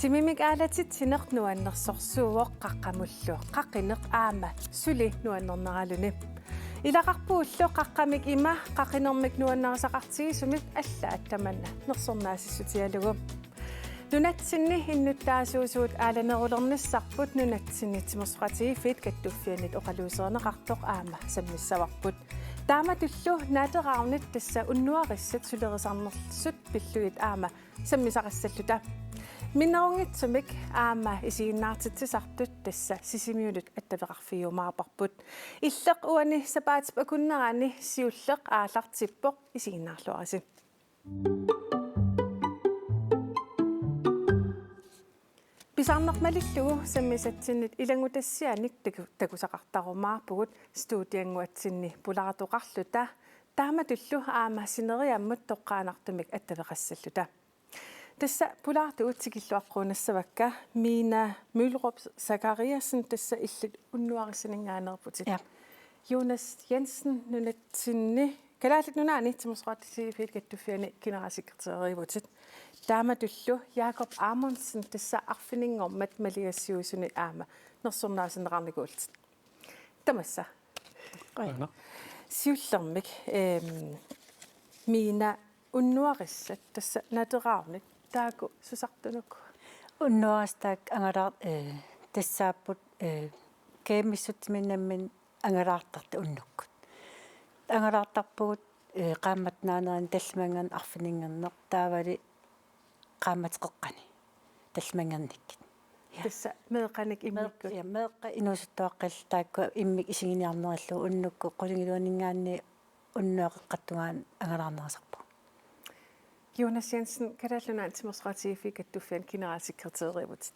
Simimik aalatit sineq nuannersorsuuoq qaqqamullu qaqqineq aama suli nuannerneraluni ilaqarpuullu qaqqamik ima qaqqinermik nuannerisaqartigisumik allaat tamanna nersornaasissutialugu nunatsinni innuttaasuusuut aalanerulernisarput nunatsinnitimorsuqatigifiit kattuffianit oqaluuseerneqartoq aama sammissavaqput taamatullu naaterarnit tassa unnuarissat sulerisarnersut pilluit aama sammisaqassalluta Minnerungitsumik aama isiinnaartitsisartut tassa sisimiulut attaveqarfiumaarparput illeq uani sapaatip akunnerani siulleq aallartippoq isiinnaarluarisi Pisarnermalillugu sammisatsinit ilangutassianik takusaqartarumaarpugut stuudianguatsinni pularatoqarluta taamatullu aama sineriammut toqqaanartumik attaveqassalluta Tassa pulartu utsikilluaqquunassavakka Miina Mølrup Zachariasen tassa illut unnuarisiningaanerputit. Ja. Jonas Jensen nunatsinni kalaallit nunaani timusqaatisigifiit kattuffiani kinerasekretariivutit. Taamatullu Jakob Amundsen tassa arfiningormat maliassiuusuni aama nersornaasinneqarnikuultit. Tamassa. Aina. Siullermik Miina unnuarissat tassa nateraarnit taaku susartunukku unnuaristaak angalaart tassaapput keemissutminnammin angalaartarta unnukkut angalaartarpugut qaammatnaaneran tallmangan arfiningerneq taavali qaammatqeqqani tallmangernikkit tassa meeqanik immikkut ja meeqqa inusuttoaqqal taakku immik isinginiarnerallu unnukku qulingiluaningaanni unnuaqeqqattugaan angalaarnerisarpu Jonas Jensen kalaallunaat timusqaatigifiit kattuffian kinerasekretariivutit.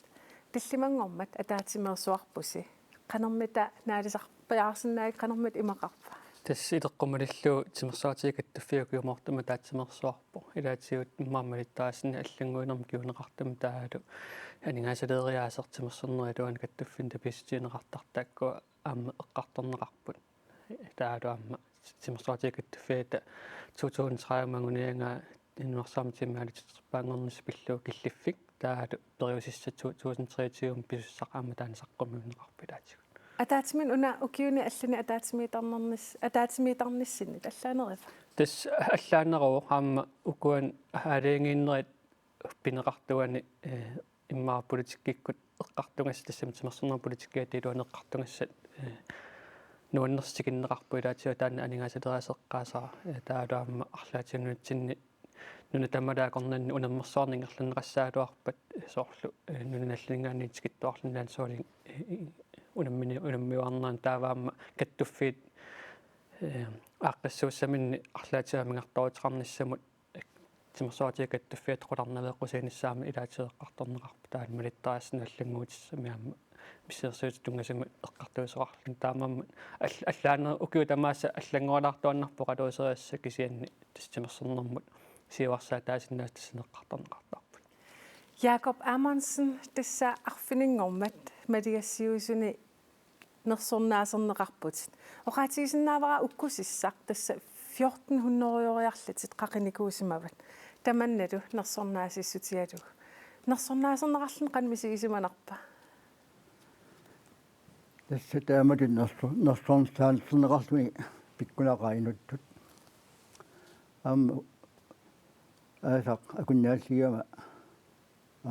Tillimangormat ataatimersuarpusi qanermita naalisarpiaarsinnaak qanermit imaqarpa. Tässä iteqqumalillu timersaatigifiit kattuffiakiumortuma taatimersuarpu ilaatigut immaamalittaasinni allanguinerm kiuneqartama taalu aningaasaleeriaasertimerserneruan kattuffin tapissutiineqartartaakku aamma eqqartorneqarput taalu aamma timersaatigifiit kattuffiata 2030 иннуарсаамтиммаалит паангорнис пиллуу киллиффик тааlu periusissat 2023 писуссақаама таанисаққумиунеқарпилаатигут Ataatimin una ukiuni alluni ataatimiitarnissinni tallaanerifa. тас аллаанероо аама укуан аалингииннерит пинеқартуани иммаа политиккиккут эққартунгас тассам тимерсернер политиккиатилуанеққартунгассат нуаннерсигиннеқарпуилаатига таана анигаасалераасеққаасара тааlu аама арлаатиунутсинни нунатамалаақорнанни унаммерсуарнингерланеқассаалуарпат соорлу нунаналлингаанни тикиттуарлунаан суалин унаммиуарнеран тааваама каттуффиит ааққассууссаминни арлаатиамингартуутеқарниссамут тимерсуатига каттуффиат қуларнавеққусииниссаама илаатиеққарторнеқарпу таан малиттаассиналлангуутиссамиаама миссерсуут тунгасама эққартуусоқарлун таамаама аллаанер укиу тамааса аллангуалаартуаннарпо қалуусериасса кисианни тистимерсернэрмут сиуарсаа таасиннаас тассинеққартарнеқартарпут Jakob Amundsen tassa arfiningormat maliassiuusuni nersornaaserneqarputit oqaatigisinnaavara ukkusissaq tassa 1400-åriarlatit qaqinikuusimavat tamannalu nersornaasissutialu nersornaaserneqarlun qanmisigisimанарпа Tässä tämäkin nersornaaserneqarluni pikkulaqainuttut aasaq akunnaallигама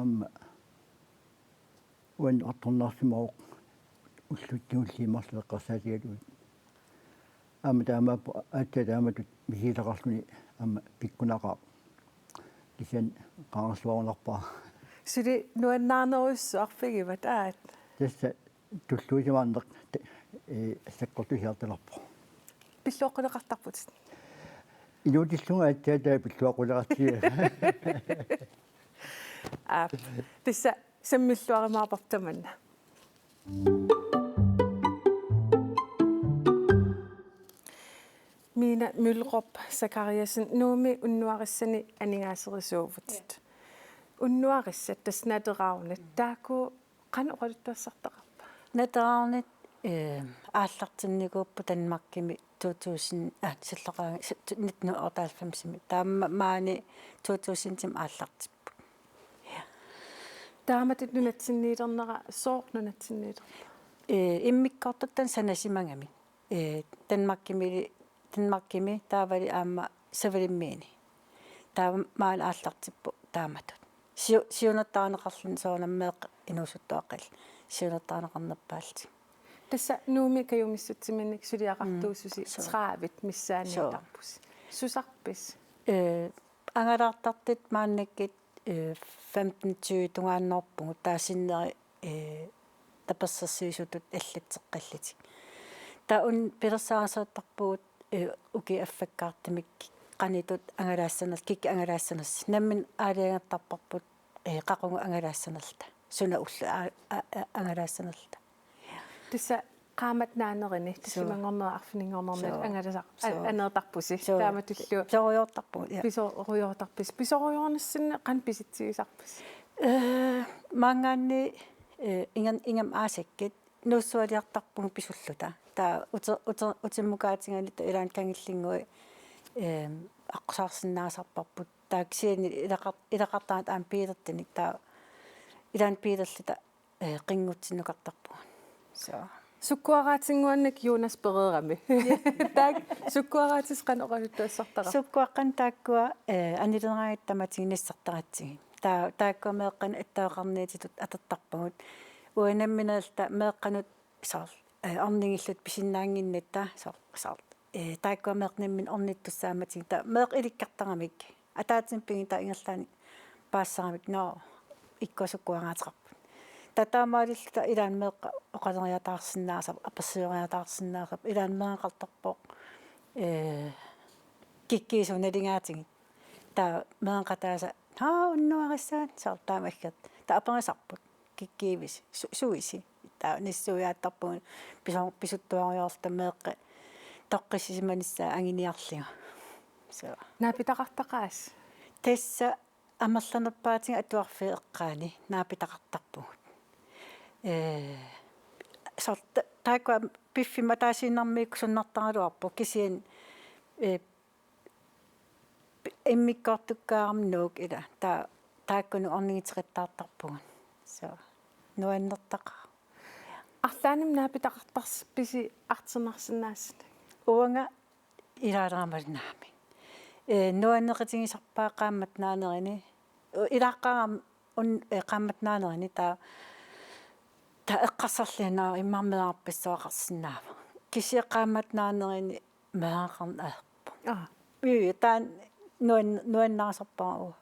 амма уан артторнаарсимаоқ уллуттиуллиимарлеққарсаатигалуит амма таамааппу ааттааматут мисилеқарлуни амма пиккунақаа кисиан қаарсуарнарпаа сили нуаннаарнеруссуарфигиват аат тасса туллуисимааннеқ саккортусиарталарпо пиллуоққулеқартарпут инуутиллунга ааттаатаа пиллуоққулеқартига tassa sammilluarimaarpartamanna Miina Mølrup Zachariasen nuumi unnuarissani aningaasерisuuvutit unnuarissat tasnateraarnat taaku qanuqaluttuassartaqarpa nateraarnit ааллартинникууппу Данмаркими 2000 силлеqaanga 1998 таама маани 2000 тим ааллартиппу тааматит нунатсинниитернера соорнунатсинниитер иммиккортуттан санасимангами танмаккими таавали аама савалиммиини таамаан ааллартиппу тааматут сиунаттаанеқарлун соонаммеэқ инуусуттуаққил сиунаттаанеқарнерпаалти тасса нууми каюмиссутсиминник сулиақартуусуси траавит миссааниитарпус сусарпис ангалаартартит мааннаккит 15-20 тунгааннорпугу таасиннери таперсерсиисутут аллатсеққаллати таун пилерсаарасеэттарпугут уки аффаккаартамик qanitut angalaassанерл кикки ангалаассанерс наммин аалиангаттарпарпут qaqungu ангалаассанерлта суна уллу ангалаассанерлта тасса qaamат наанерини тассимангорнера арфинингорнернал ангаласаа анеэртарпуси тааматуллу сориортарпугу писориортарпис писориорнассинне qan писитсигисарпис мангаанни ингам аасаккит нуссуалиартарпугу писуллута таа утиммукаатингалита илаан кангиллингуи аққусаарсинаасарпарпут тааксиани илақартаат аам пиилертаник таа илаан пиилерлита қингутсиннукартарпугун суккуараатингуаннак юунас перерами таак суккуараатис канеқалуттуассартара суккуаққан тааккуа анилераагаттаматигинассартаратсиги тааккуа меэққан аттаақарниититут атертарпагут уанамминалта меэққанут саар орнингиллут писиннаангиннатта саар тааккуа меэқниммин орниттуссааматиг та меэқ иликкартарамик атаатин пингита ингерлаани паассарамик ноо иккуасуккуангаатерпут татаамаалиллута илаан меэққа оқалериатаарсинаасап аперсиориатаарсинаасап илаан меэқартарпоо киккисуналингаатигит таа меэқатааса уннуариссаан саар таамаггат таа аперисарпут киккиивис суиси таа ниссуяаттарпугун писуттуариорта меэққа тоққиссиманиссаа ангиниарлига наапитақартақаас тасса амерланерпаатига атуарфи эққаани наапитақартарпугут сорта тааква пиффима таасиннармиик суннартаралуарпу кисиан иммиккортуккаарам нуук ила тааккуну орнигитериттаартарпугун нуаннертаqa арлааним наапитақартарс писи артсинарсинаассана уанга илаалерамалнаами нуаннеқитигисарпаа qaammat naanерини илааққарам qaammat naanерини та эққарсарлианаа иммармеарписсуақарсинаава кисиа qaammat naanерини маақарна таан нуаннаарсарпаа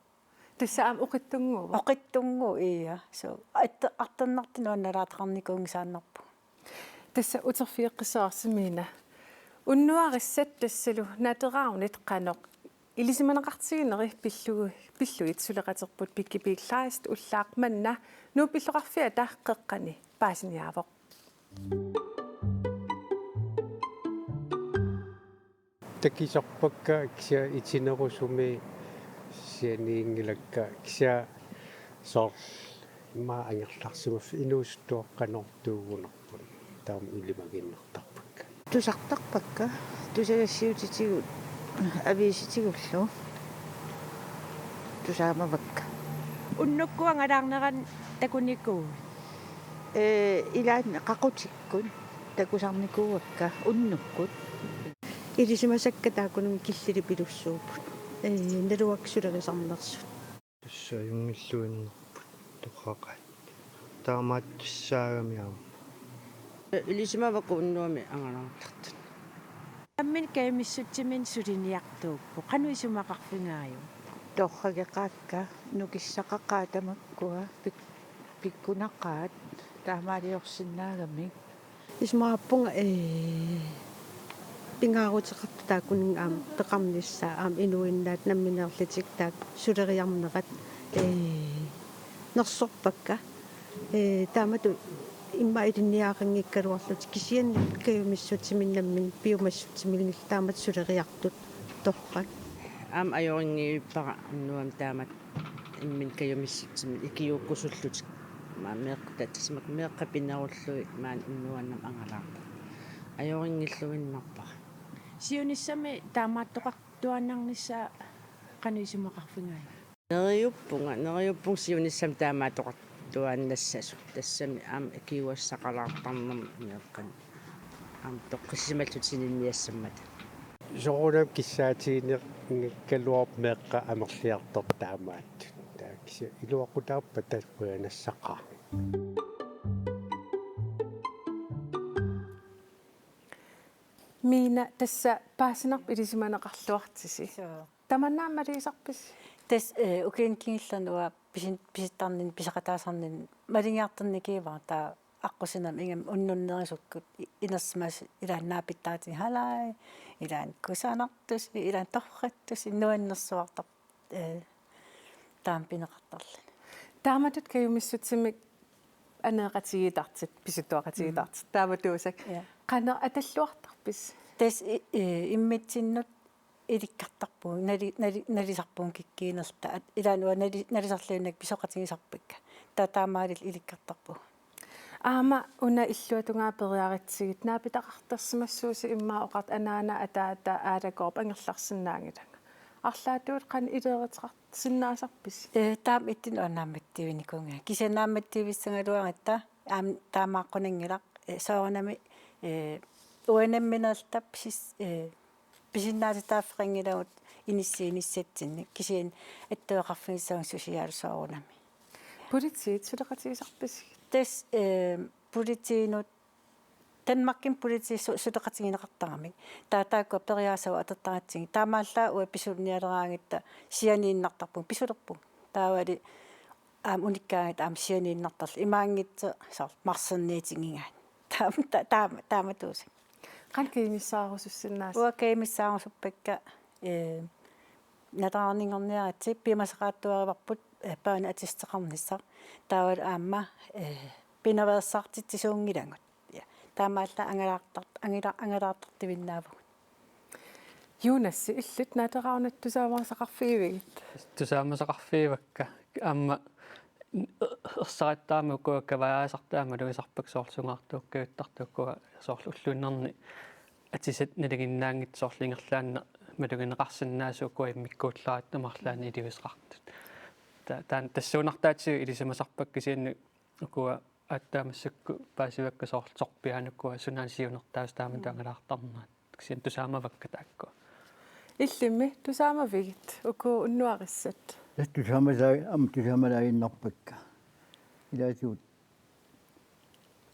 тассаам оқиттунгуу ия артаннарти нуанналаатақарникуунгисааннарпу тасса утерфиэққисаарсимиина уннуариссат тассалу натераунит қаноқ илисиманеқартигинери пиллугит сулеқатерпут пиккипииллааст уллаақманна нуу пиллоқарфиа тааққеққани паасиниаавоқ такисарпакка кися итинерусуми сианиингилакка кися соор ма ангерларсимаф инуустуоққанортуугунарпут таам илимагиннертарпакка тусартарпакка тусагассиутитигут авииситигуллу тусаамавакка уннуккуангалаарнеран такуникуу илаан қақутиккун такусарникууакка уннуккут илисимасакка таакунун киллили пилуссуупут налуаксулерисарнерсут тусса юнгиллуиннерпут тоқақат таамаат туссаагамиама илисимавакку уннуами ангалаартартут аммин каймиссутсимин сулиниартууппу қануисумақарфингааю торрагеқаакка нукиссақақаатамаккуа пиккунаққаат таамаалиорсиннаагамик исмааппунга пингаарутеқарту таакунин аам пеқарниссаа аам инуиннаат намминерлитик таак сулериарнерат нерсорпакка таамату имма илинниаақангиккалуарлут кисиан каюмиссутсиминнаммин пиумассутсимилнил таамат сулериартут торрак аам аёрингииппара уннуам таамат иммин каюмиссутсимил икиуккусуллут маамеэқтатсимак меэққапинеруллуи маан уннуаннам ангалаарта аёрингиллуиннарпара сиуниссами таамааттоқартуаннарнissaа қануисумақарфингаи нериуппун сиунissam таамааттоқартуаннарнissaа tuannassasut tassami kiuassaqalaartarnam meeqqan toqqisimallutinniassammat soorunam kissaatiineq ngakkaluarp meeqqa amerliartor taamaat taakisi iluaqutaappa taspuanassaqaa Miina tassa paasinarp ilisimanaqarluartisi tamannaamaliisarpis тас укиинкигиллануа писиттарнин писақатаасарнин малингиартерникииваа таа аққусинам ингам уннуннерисуккут инерсимас илааннаапиттаати халай илаан кусаанартус илаан торраттус иннуаннерсуартар таам пинеқартарлани тааматут каюмиссутсимик анеэқатигитартит писуттуақатигитартит тааматуусак қана аталлуартарпис тас иммитсиннут иликкартарпуу налисарпуун киккиинерта илаануа налисарлуунак писоқатигисарпакка таамаалил иликкартарпуу аама уна иллуатунгаа периаритсигит наапитақартарсимассууси иммаа оқарт анаана атаата аалакорп ангерларсинаангилага арлаатуут қан илеэритеқарт синнаасарпис таам иттин онаамматтивиникунга кисанаамматтивиссангалуангатта аам таамааққунангилақ соорнами уанамминерлта писиннаатитааффеқингилагут иниссатсинни кисиин аттуақарфигиссагун сусиаалусоорунами политиит сулеқатигисарпис тас политиинут танмаккин полити сулеқатигинеқартарамик таатаакку периаасава атертаратсиги таамааллаа уа писулниалераангитта сианииннартарпун писулерпун таавали аам униккаагит аам сианииннартарл имаангитсе сар марсерниитингигаан тааматуусик қан кимиссаарусуссиннаас уа кимиссаарусуппакка натаарнингорниаратси пимасеқааттуариварпут паана атистеқарниссар таавал аама пинавеерсартитсуунгилангут таамаалла ангалаартартивиннаавагут юнасси иллут натераунат тусаамарсақарфиивигит тусаамасақарфиивакка аама ерсараттаама укуаккаваасартаама луисарпак соорлсунгаартууккавиттартуккуа соорлуллуиннерни атисат налигиннаангит соорлингерлаанна малугинеқарсинаасуккуа иммиккууллаат намарлаани илиусеқартут таан тассуунартаатсиу илисамасарпак кисианну укуа аттаамассакку паасивакка соорлсорпиануккуа сунаансиунертаас таама таангалаартарнаат кисиан тусаамавакка тааккуа иллимми тусаамавигит уку уннуариссат тусаамалаиннарпакка илаасуут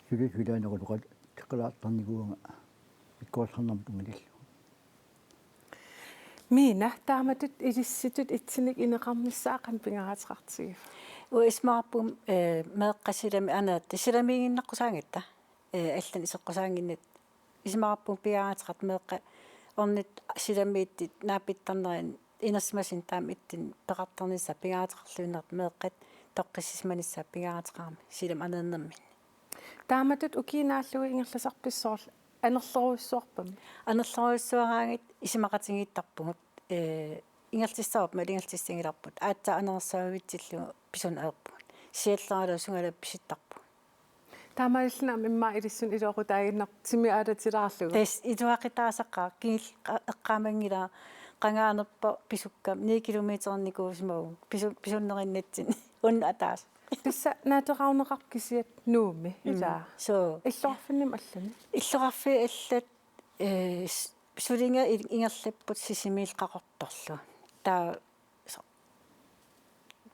сулисулаанерулуқат теқалаартарникуунга иккуаллернам тумалиллу мина тааматут илисситут итсиник инеқарнissaақан пингаратеқартигив уисмаарпум меэққасилами анаатта силамиигиннаққусаангатта аллан исеққусаангиннат исмаарпум пиаратеқарт меэққа орнит силамииттит наапиттарнерин инерсимасин таам иттин пеқартарнissaа пигаратеқарлуиннерт меэққат тоққиссисманissaа пигаратеқарми силам анернерми тааматут укинааллуи ингерласарписсоорл анерлеруиссуарпами анерлеруиссуараангит исимақатингиттарпугут ингертиссаарп малингертиссангиларпут аатса анерсаавитсиллу писун аерпугут сиаллералу сунгалап писиттарпу таамааллинам имма илиссун илоқутаагиннар тими аалатилаарлугу тас итуақитаасаққаа кигил эққаамангила qangaanерпа писуккам 9 километерникуусмагу писуннериннатсин унна атаас тисса наатераунеқар кисиат нуумми илаа so иллорфинним аллани иллоқарфи аллат сулинга ингерлаппут сисимиилқақорторлу таа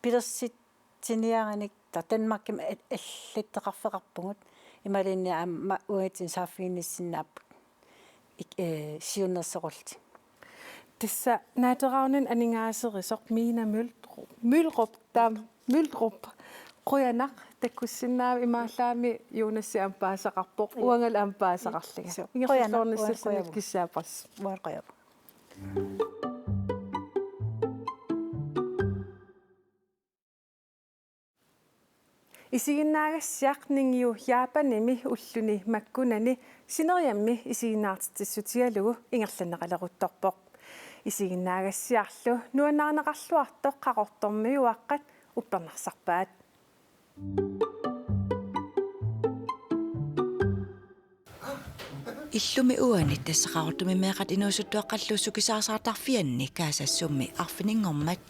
пилерсит тиниараник Danmarkim аллаттеқарфеқарпугут ималинни аама уатин сааффигинниссиннаап сиуннерсеқулти тисса наатераунин анингаасерисоқ мина мylrup таам мylrup қуянақ таккуссиннаава имааллаами юунасси ампаасақарпоқ уангал ампаасақарлига ингерлорнissassanit киссаапарс уақаяп исигиннаагассиақнингиу яапаними уллуни маккунани синериамми исигиннаартиссутигалугу ингерланеқалерутторпоқ исигиннаагассиарлу нуанаарнеқарлуарто қақортормиуаққат уппернарсарпаат иллуми уани тассақарутуми меқат инуусуттуаққаллуссу кисаасаартарфианни каасассумми арфинингормат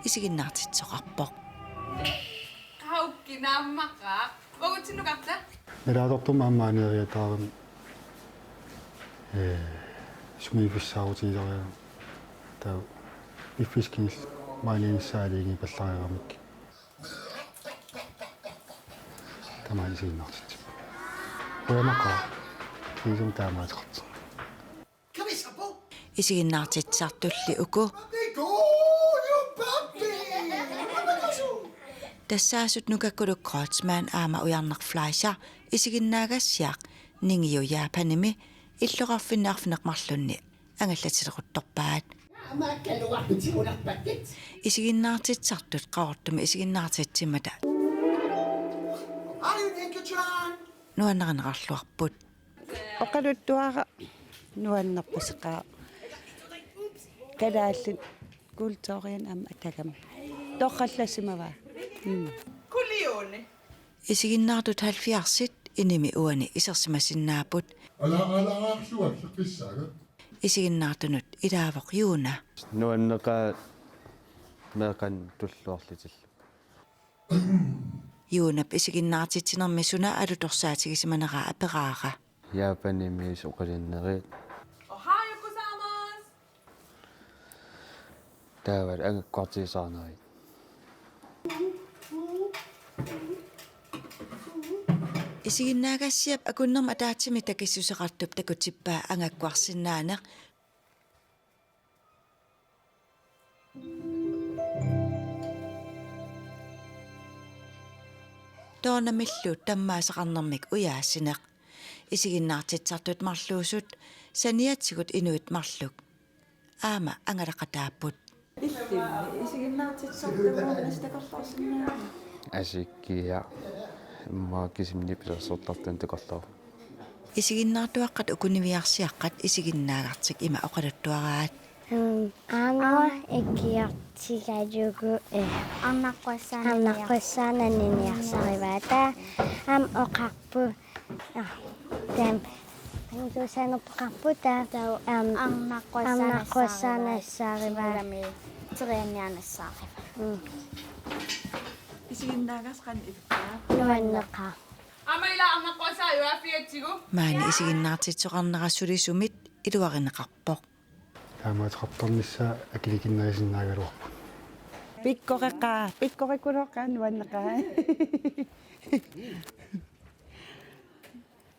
исигиннаартитсоқарпоқ Qaukkinaammaqaa. Vagutsinnuqarta? Melaatortummaammaanieriataarami sumifissaarutileriaa taa iffiskins maaniinsaaliingi pallariaramik tamaalisiinnaartit uamaqa kiisum taamaatiqarta исигиннаартитсартулли уку тассаасут нукаккулук Крeutzmann аама уярнерфлайса исигиннаагассиақ нингиу яапаними иллоқарфиннаарфинеқмарлунни ангаллатилеқутторпаат исигиннаартитсартут қаортуми исигиннаартитсимата нуаннеранеқарлуарпут оқалуттуара нуаннерпасеқаа калааллит култоориан аама атагам тоққаллассимава Kulione. исигиннаартут 70-сит иними уани исерсимасиннаапут алаарсуак сеқиссаага исигиннаартунут илаавоқ юуна нуаннеқаа меқан туллуарлитил юунап исигиннаартитсинермисуна алуторсаатигисиманераа апераара яапанимис оқалиннерит Ohio kusamas. таавал ангаккуартисаарнерит исигиннаагассиап акуннерма атаатсими такиссусеқартуп такутиппаа ангаккуарсинаанеқ тоонамиллуут таммаасеқарнэрмик уяассинеқ исигиннаартитсартут марлуусут саниатсигут инуит марлук аама ангалақатааппут асиккиа имма кисимни пилерсуттартан такорлоо исигиннаартуаққат укунивиарсиаққат исигиннаагартик има оқалуттуараат Ангуа эккиартигажугу аннаққуссаананниниарсариваата ам оқарпу тем нусанерпоқарпута аннаққуссаанассаариваами терианнианассаарива исигиннаагасқан иффаа нуаннеқа Amaila annaqqosaayua fiatsigu. маани исигиннаартитсоқарнерассулисумит илуаринеқарпоқ таамаатеқарторнissaа акиликиннерисиннаагалуарпут пиккорикулоққаа нуаннеқаа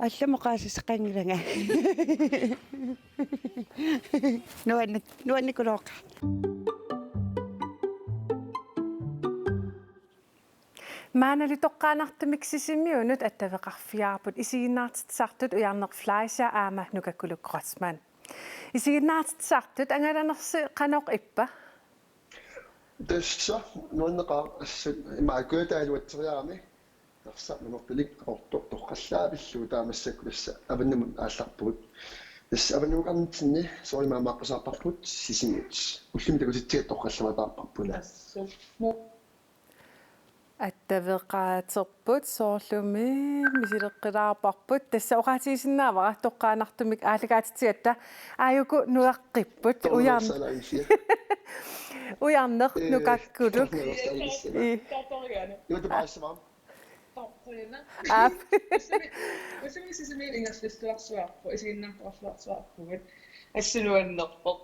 алламоқаасисеқангилага нуанникулоққа Maanali toqqaanartumik attavеqarfiaarput isiginnaartitsartut ujarnerflaisa aama nukakkuluk Kreutzmann. Isiginnaartitsartut angalanersi qanoq ippa. Tässä nuanneqa assut imaakuutaaluatseriarami narsaarnerpilik qortortoqqallaavillu taamassakulassa avannamun aallarput. Tässä avannuqarnitsinni soorimaamaaqqisaarparput sisimut. Ullimitakusittiattoqqallavaataarparpuna. Attavеqaaterput soorlumi misileqqilaarparput tassa oqaatiisinnaavara toqqaanartumik aalagaatitsiatta aayuku nuaqqipput ujarner nukakkuluk Juutapaissavaa. aap Usimisinimilingaslistluarsuarpu isiginnaartuarluarsuarpugut ассилуаннерпоқ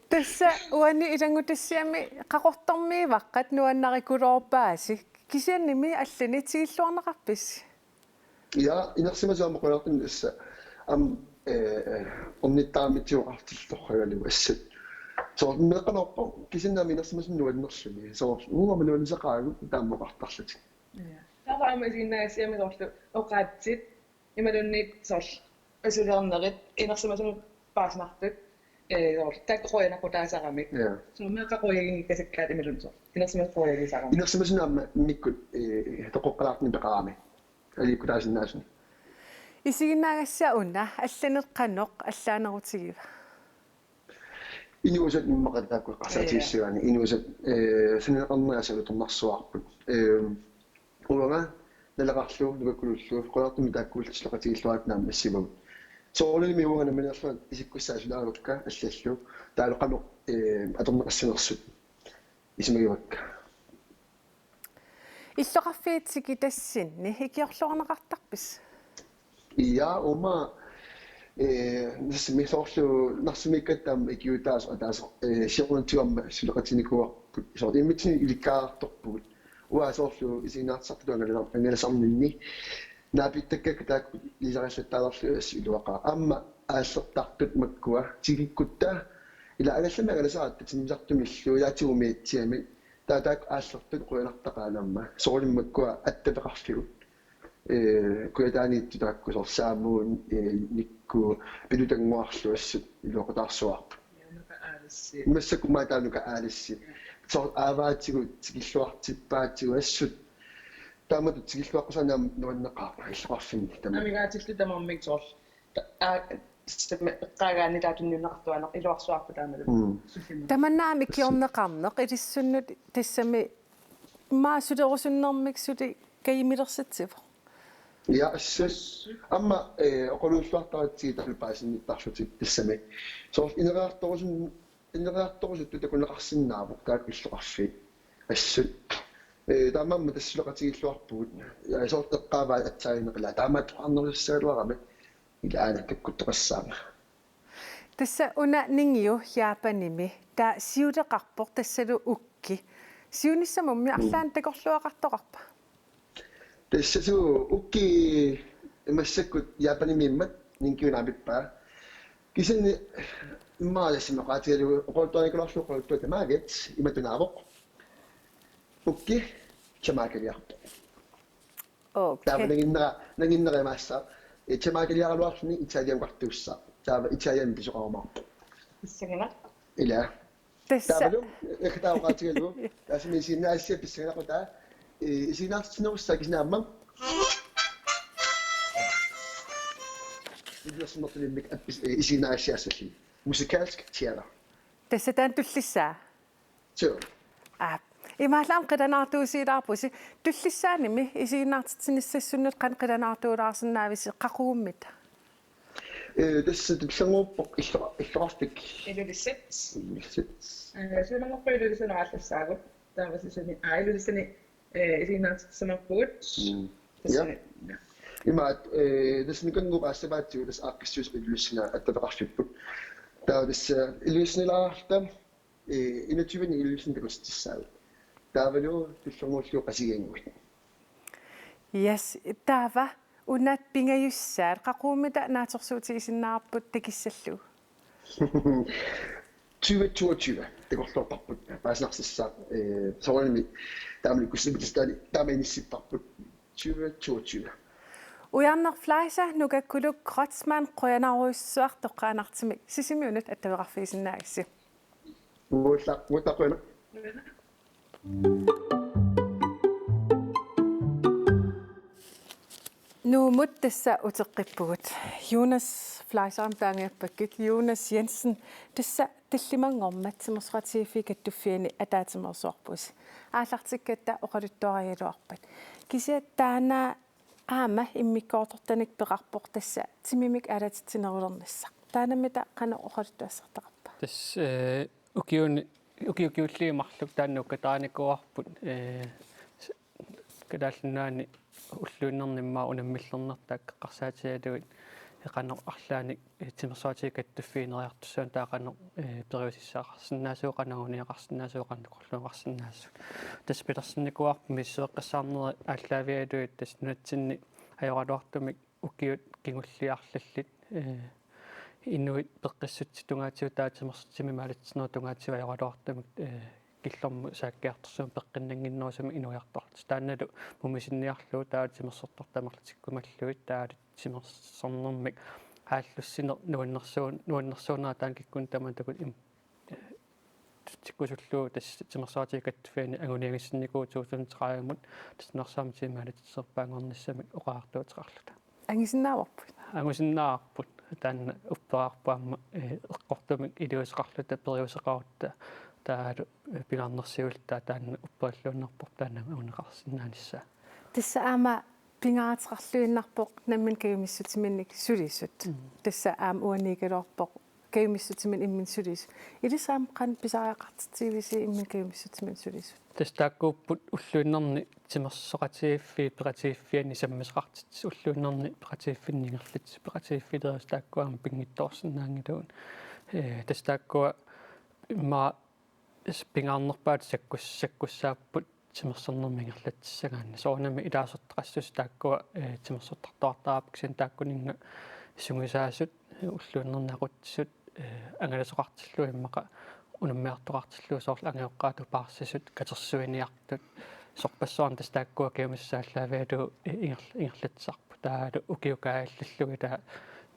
tassa uanni ilangutassiami qaqortormiivaqqat nuannarikuloorpaasi kisiannimi allani tigilluarneqarpis Ja, inersimasuamoqunartunissa am onnittaamitiuqartillorragalu assut. So meqanorpo kisinnaami inersimasunuannerluni. So nuumanuannisaqaagu taammoqartarlut. тааваама isiginnaasiamitorlu oqaatsit ималунниит сорл асулернерит инерсимасуну пааснартут таккоянакутаасарамик сумеқақоягин касаккаат ималунсо инерсимасқоягисарами Inersimasunaamma mikkut toqoqqalaarni peqarami. Alikutaasinnaasun. isiginnaagassa unna allaneqqanoq allaanerutigiva Inuusat nimmaqataakku qarsatiissuani inuusat suneqarneriasalutornarsuarput. Uanga nalaqarlu nukakkulullu qolartumi taakkuultillaqatigilluaatnaam massivag. soorluni miuangana manerluan isikkussaasulaaruukka аллаллу таалоqanu аторнеқассинерсут исмагивакка иллоқарфиитсики тассинни икиорлуарнеқартарпис ja oma нисмисоорлу нарсимиккаттаама икиутаас атаас сиорнутиуамма сулеқатиникуарпут соо иммитсини иликкаарторпугут уаасоорлу исинаартартуангаласарнинни наапиттаккак таакку лисараллаттаалерлуас илуаqa амма ааллертартут маккуа тигиккутта ила агалламагаласаратта тимисартумиллу илаатигумиитсиами таак ааллертут қуянартақаанамма соориммаккуа аттапеқарфигут куятааниитту таакку сорсаамуун никку пилутангуарлуассут илуақутаарсуарпу массаккумаа таанука аалисси сор ааваатигу тигиллуартиппаатигу ассут таамату тигиллуаққусанаам нуаннеқарпа иллоқарфинни тама амигаатиллу тамармик соор qagaani taatunniunaqtuanaq iluarsuarpu taamalu таманнаами киорнеқарнеқ илиссуннут тассами маасулерусуннэрмик сули каимилерсатсива ja assas amma oquluussuartaratigi talpaasinnittarsutик тассами соор инераарторусут такунеқарсиннааву таакиллоқарфи ассут таамамма тассулеқатигиллуарпугут соор теққааваа атсаагинеқила таамаат арнерусаалуарами илаана таккуттеқассаама тасса уна нингиу яапаними та сиулеқарпор тассалу укки сиуниссамумми арлаан такорлуақартоқарпа тассасу укки имассаккут яапанимиммат нингкиунаапиппаа кисини иммаалассимақаатигалу оqoltuanikulorlu qoltuatamaagit иматунаавоқ укки чамаакалиарпо таава нагиннерамаасса чамаакалиаралуарсуни италиан картуусса таава италиан писоқармаарпо иссагина ила тасса таавалу эхтаоqaatiгалу таасмисинаассиа писсагинақута исинаарсинеруссакиснаамма идиосмотлиммик аппис исинаассиассалли музыкалск театр тасса таан туллиссаа соо имаалаам қиланаартуусилаарпуси туллиссааними исигинаартитсиниссассуннут қан қиланаартуулаарсинаависи қақугуммита тасса туллангууппоқ иллоқарфик илулиссат илулиссат сулангорпа илулиссанерааллассаагут таавасисани аилулиссани исигинаартитсамарпугут тассани имаат тассникангуqaassavaatigu тас аақкиссуус илулиссина аттапеқарфиппут таа тасса илулиссинилаарта инативани илулисин такустиссаа таавалу туллэрмууллу qasigianguit yes таава унат пингаюссаат қақуумита нааторсуути исиннаарпут такиссаллу 2022 такорлуартарпут пааснарсиссаа соорними таамликуссибитстани тааманиссиппарпут 2022 уярнер флайса нукаккулук кротсман қоянааруйссуартоққаанартимик сисимиунут аттавеқарфиисиннаагисси мутақуна нуумут тасса утеққиппугут Jonas флайсарам таангиаппаккит Jonas Jensen тасса таллимангорматсимерсуатиифи каттуффиани атаатимерсуарпус аалартиккатта оқалуттуариалуарпат кисиат таана аама иммиккоортортаник пеқарпоқ тасса тимимик алатитсинерулернассақ таанамита қана оқалуттуассартақарпа тас укиуллиимарлук тааннукка тааникуарпут кадаллунаани уллуиннерниммаа унаммиллернертаак қарсаатиалуит эқанер арлааник тимерсуатиг каттуффиинериартуссуан таақанер периусиссаақарсинаасууқанагуниақарсинаасууқанну корлуақарсинаасу тас пилерсинникуарпу миссуэққассаарнери ааллаавиалуит тас нуатсинни ajoratuartumik ukkiut kingulliarlallit inuit peqqissutsi tungaatigu taatimertimi maalitsinua tungaatigu ajoratuartumik killormu saakkiartorsuum peqqinninginnuusumi inuiartortis taannalu mumisinniarluu taatimersortortamerlatikkumalluit taatimersornermik aallussiner nuannersuunaa taan kikkun tamantakut tikkusulluu tassimersaatiga kattufiani anguniagissinnikuu 2030 tasnersaamitiimaalatserpaangornissamik oqaartuutiqarluta ангисиннааварпут ангусиннаарпут таанна уппераарпаама эққортумик илуисеқарлута периусеқарутта таалу пиларнерсиулта таанна уппааллууннарпор таанна унеқарсиннаанissaa тасса аама pingaatqarluinnarpoq nammin kayumissutiminnik sulisut tassa aam uaniikalorpoq kayumissutimin immin sulis ilisaam qan pisariaqartitiivisi immin kayumissutimin sulisut тастааккууппут уллуиннэрни тимерсоқатииффи пеқатииффиани саммисақартит уллуиннэрни пеқатииффиннингерлит пеқатииффилерис тааккуам пингиттоорсинаангилуун тастааккуа имма пингаарнерпаат саккуссааппут тимерсэрнэрмингерлатсагаанна соонами илаасертақассус тааккуа тимерсуттартуартаапак син тааккунинга сунгисаасут уллуиннернақутсут ангаласоқартиллу иммақа унаммиартоқартиллуу соорл ангеоққаату паарсисут катерсуиниартут сорпассуарн тастааккуа киумиссааллаавиалу ингерлатсарпу таалу укиукааллаллуги таа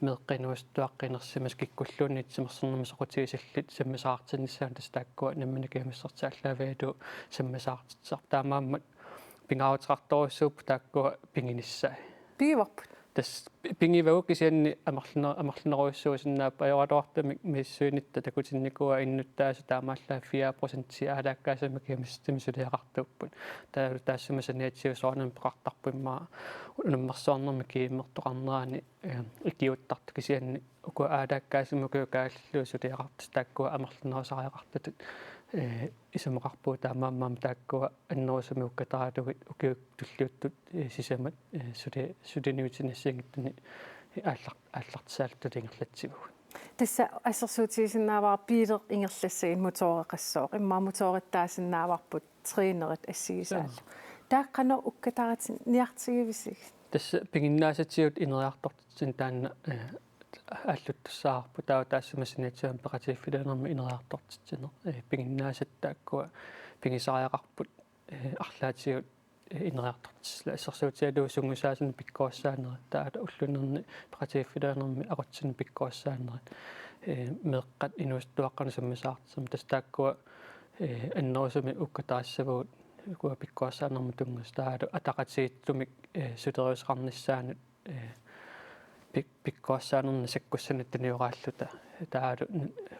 меэққинуустуаққинерсимас киккуллуунни тимерсэрнэрми соқутигисаллит саммисаартиннссаан тастааккуа наммина киумиссартааллаавиалу саммисаартитсар таамааммат пингаавутеқарторуссууп тааккуа пингиниссаа пиварпут тас пингивагу кисианни амерлинеруйссуусиннаап аёратуартами миссуинитта такутинникуа иннуттааса таамааллаа 4% аалааккаасама киамистимисулиақартуппут таа таассумасаниатсиусоорнам пеқартарпиммаа унаммерсуарнерми кииммертоқарнерани икиуттарту кисианни уку аалааккаасама куукааллуу сулиақартус тааккуа амерлинерусариақартутут исумақарпуу таамааммаам тааккуа аннерусами уккатаратугит укиук туллиуттут сисамат сулиниутинассингиттуни ааллартсаалтулингерлатсигугут тасса ассерсуутигисиннааваа пилер ингерлассагин мутоореқассоо имма мутоориттаасиннааварпут тринерит ассигисааллу тааққано уккатаратин ниартигивисиг тасса пигиннаасатсиут инериартортсин таанна аллуттуссаарпу таассумасиниатсуам пеқатииффилуунерми инериартортитсинер пигиннаасат тааккуа пигисариақарпут арлаатигут инериартортисла ассерсуутиалуу сунгусаасин пиккооссаанери таата уллунерни пеқатииффилуунерми ақутсин пиккооссаанери меэққат инуустуаққана саммисаартсам тастааккуа аннерусами уккатаассавуут куа пиккооссаанерми тунгас таалу атақатигиттумик сулериусеқарниссаанут пиккооссаанерни саккуссанаттаниорааллута таалу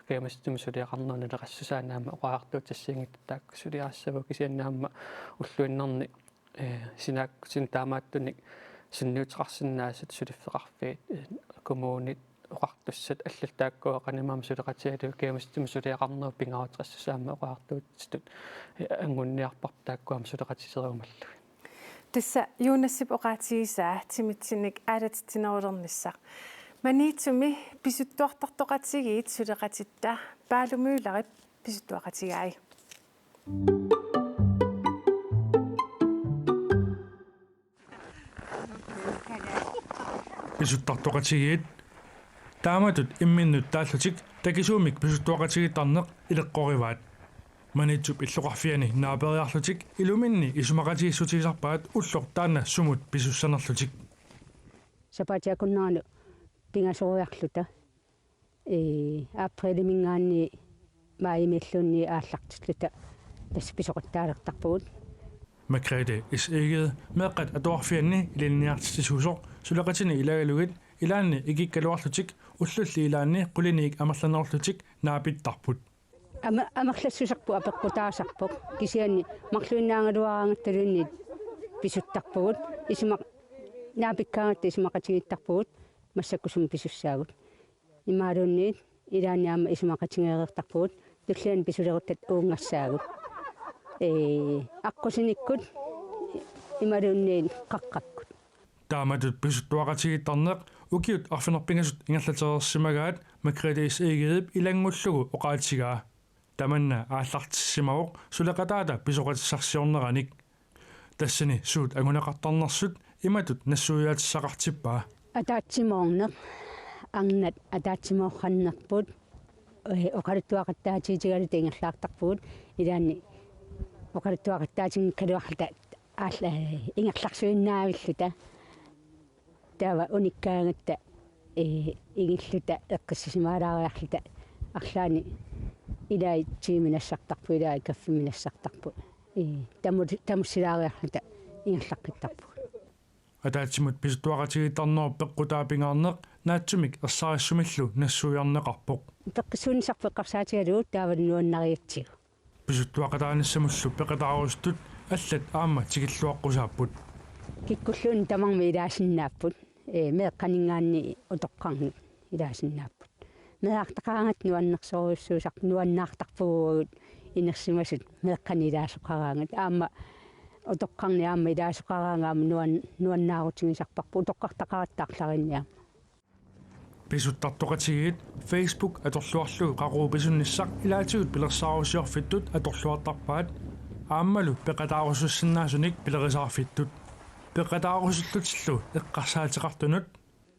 киамистимисулиақарнерни леқассусаанаама оqaартуут тассиингит таакку сулиаассаву кисианнаама уллуиннерни син таамааттуник синнуутеқарсинаасат сулиффеқарфиит коммуунит оqartussat аллалтааккуа канимаам сулеқатиалу киамистимисулиақарнеру пингаарутеқассусаама оqaартуутстут ангунниарпар тааккуам сулеқатисериумаллу тасса юунассип оqaатигисаа тимитсинник аалатитинерулерниссаа маниитсуми писуттуартартоqатигиит сулеқатитта паалумууларип писуттуақатигаи писуттартоqатигиит тааматут имминнут тааллутик такисуумик писуттуақатигиттарнеқ илеққориваат манитсуп иллоқарфиани наапериарлутик илуминни исумақатигиссутигисарпаат уллор таана сумут писуссанерлутик сапатиакуннаалу пингасориарлута априлимингаанни маимиллунни ааллартиллута тас писоқаттаалертарпугут макреде ис эгед меққат атуарфианни илинниартисусоо сулеқатини илагалугит илаанни игиккалуарлутик уллулли илаанни қулиниик амерланерлутик наапиттарпут амерлассусарпу апеққутаасарпоқ кисианни марлуиннаангалуараангатталунни писуттарпугут исумақ наапиккаагатта исумақатигиттарпугут массаккусум писуссаагут имаалуунниит илааниаама исумақатигеэртарпугут туллиан писулеруттат уунгассаагут аққусиниккут имаалуунниит қаққаккут тааматут писуттуақатигиттарнеқ укиут арфинерпингасут ингерлатерерсимагаат макредис эгеип илангуллугу оqaатигаа таманна ааллартиссимавоқ сулеқатаата писоқатиссарсиорнераник тассани суут агунеқартарнерсут иматут нассуяатиссақартиппаа атаатсимоорнеқ ангнат атаатсимоорханнерпут оқалуттуақаттаатигигалут ингерлаартарпугут илаанни оқалуттуақаттаатингкалуарлута аалла ингерларсуиннаавиллута таава униккаагатта игиллута эққиссисимаалаариарлута арлаани илай тиминассартарпу илай каффиминассартарпу тамуссилаариарлута ингерлаққиттарпу атаатсимут писуттуақатигиттарнер пеққутаапингаарнеқ наатсумик ерсаариссумиллу нассуиарнеқарпоқ пеққисуунисарпеққарсаатигалуут таавалнуаннариатсигу писуттуақатааниссамуллу пеқатаарустут аллат аама тигиллуаққусааппут киккуллуун тамарми илаасиннааппут меэкканингаанни утоққарнут илаасиннааппут меартақаангат нуаннерсоруссуусақ нуаннаартарпугуут инерсимасут меэккани илаасоқараангат аама утоққарни аама илаасоқараангаама нуаннаарутигисарпарпу утоққартақараттаарларинниа писуттартоқатигит Facebook аторлуарлугу қарууписунниссақ илаатигут пилерсаарусиорфиттут аторлуартарпаат ааммалу пеқатаарусуссиннаасуник пилерисаарфиттут пеқатаарусуллутиллу эққарсаатеқартунут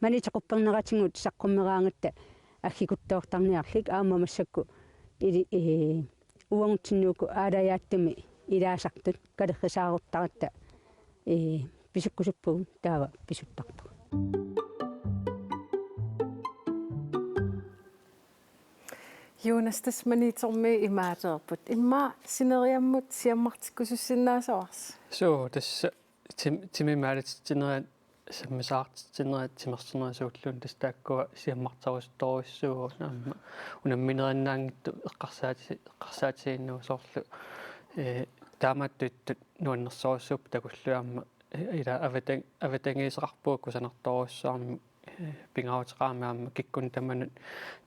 манитеқуппернератингут саққуммераангатта аггикуттоортарниарлик аама массакку или уангутсиннууку аалаяаттами илаасартут калеррисааруттаратта писуккусуппугу таава писуттарпу Jonas tasmanitormi imaaterput imma sineriammut siammartikkusussinaasavars so tässä timimääritsineriat sammisaartsineriat timersineriasuulluun tastaakkuva siammartarustorissuu unamminerinnaangittu eqqarsaatiinnuusorlu taamattut nuannersorissuup takulluamma ila avatangiiseqarpuuk kusanartorussaarmi pingautaqaamaamma kikkun tamanut